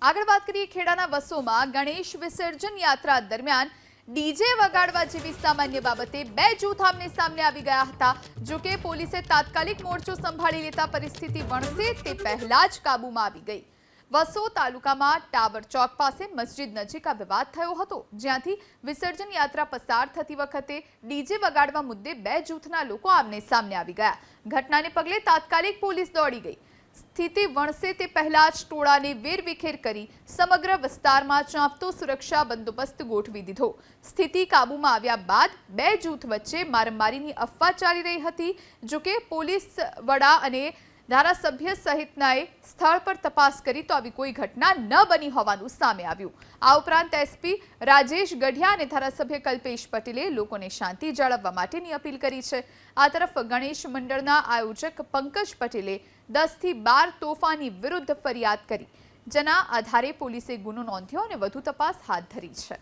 આગળ વાત કરીએ ખેડાના વસોમાં ગણેશ વિસર્જન યાત્રા દરમિયાન ડીજે વગાડવા જેવી સામાન્ય બાબતે બે જૂથ આમને સામને આવી ગયા હતા। જો કે પોલીસે તાત્કાલિક મોરચો સંભાળી લેતા પરિસ્થિતિ વણસે તે પહેલા જ કાબૂમાં આવી ગઈ। વસો તાલુકામાં ટાવર ચોક પાસે મસ્જિદ નજીક આ વિવાદ થયો હતો, જ્યાંથી વિસર્જન યાત્રા પસાર થતી વખતે ડીજે વગાડવા મુદ્દે બે જૂથના લોકો આમને સામને આવી ગયા। ઘટનાને પગલે તાત્કાલિક પોલીસ દોડી ગઈ। સ્થિતિ વણસે તે પહેલા જ ટોળાને વેરવિખેર કરી સમગ્ર વિસ્તારમાં ચાંપતો સુરક્ષા બંદોબસ્ત ગોઠવી દીધો। સ્થિતિ કાબૂમાં આવ્યા બાદ બે જૂથ વચ્ચે મારામારીની અફવા ચાલી રહી હતી। જો કે પોલીસ વડા અને ધારાસભ્ય સહિતનાએ સ્થળ પર તપાસ કરી તો આવી કોઈ ઘટના ન બની હોવાનું સામે આવ્યું। આ ઉપરાંત એસપી રાજેશ ગઢિયા અને ધારાસભ્ય કલ્પેશ પટેલે લોકોને શાંતિ જાળવવા માટેની અપીલ કરી છે। આ તરફ ગણેશ મંડળના આયોજક પંકજ પટેલે 10 થી 12 તોફાની વિરુદ્ધ ફરિયાદ કરી, જેના આધારે પોલીસે ગુનો નોંધ્યો અને વધુ તપાસ હાથ ધરી છે।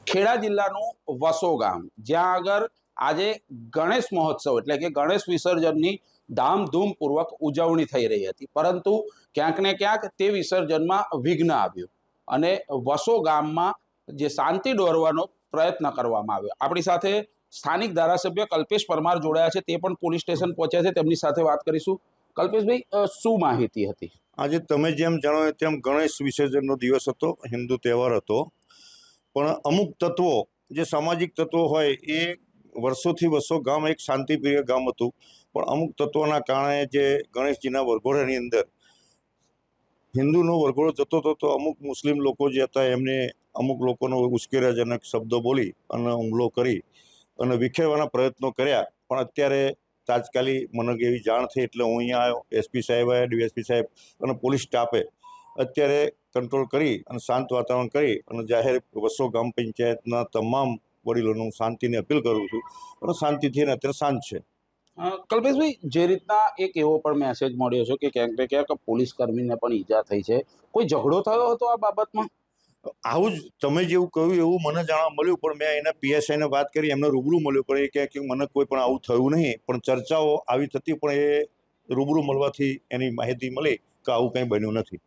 ખેડા જિલ્લાનું વસો ગામ, જ્યાં આગળ આજે ગણેશ મહોત્સવ એટલે કે ગણેશ વિસર્જનની ધામધૂમપૂર્વક ઉજવણી થઈ રહી હતી, પરંતુ ક્યાંક ને ક્યાંક તે વિસર્જનમાં વિઘ્ન આવ્યું અને વસો ગામમાં જે શાંતિ દોરવાનો પ્રયત્ન કરવામાં આવ્યો। આપણી સાથે સ્થાનિક ધારાસભ્ય કલ્પેશ પરમાર જોડાયા છે, તે પણ પોલીસ સ્ટેશન પહોંચ્યા છે, તેમની સાથે વાત કરીશું। કલ્પેશભાઈ, શું માહિતી હતી? આજે તમે જેમ જણાવ્યું તેમ ગણેશ વિસર્જનનો દિવસ હતો, હિન્દુ તહેવાર હતો, પણ અમુક તત્વો, જે સામાજિક તત્વો હોય, એ વર્ષોથી વસો ગામ એક શાંતિપ્રિય ગામ હતું, પણ અમુક તત્વોના કારણે જે ગણેશજીના વરઘોડાની અંદર હિન્દુનો વરઘોડો જતો હતો તો અમુક મુસ્લિમ લોકો જે હતા એમને અમુક લોકોનો ઉશ્કેરણાજનક શબ્દો બોલી અને હુમલો કરી અને વિખેરવાના પ્રયત્નો કર્યા। પણ અત્યારે તાત્કાલિક મને એવી જાણ થઈ એટલે હું અહીંયા આવ્યો। એસપી સાહેબ આવ્યા, ડીએસપી સાહેબ અને પોલીસ સ્ટાફે અત્યારે કંટ્રોલ કરી અને શાંત વાતાવરણ કરી અને જાહેર વસો ગામ પંચાયતના તમામ વડીલોનું શાંતિની અપીલ કરું છું અને શાંતિથી અત્યારે શાંત છે। કલ્પેશભાઈ, જે રીતના એક એવો પણ મેસેજ મળ્યો છે કે ક્યાંક ને ક્યાંક પોલીસ કર્મીને પણ ઈજા થઈ છે, કોઈ ઝઘડો થયો હતો આ બાબતમાં? આવું જ તમે જેવું કહ્યું એવું મને જાણવા મળ્યું, પણ મેં એના પીએસઆઈને વાત કરી, એમને રૂબરૂ મળ્યું, પણ એ કહે કે મને કોઈ પણ આવું થયું નહીં, પણ ચર્ચાઓ આવી થતી, પણ એ રૂબરૂ મળવાથી એની માહિતી મળી કે આવું કંઈ બન્યું નથી।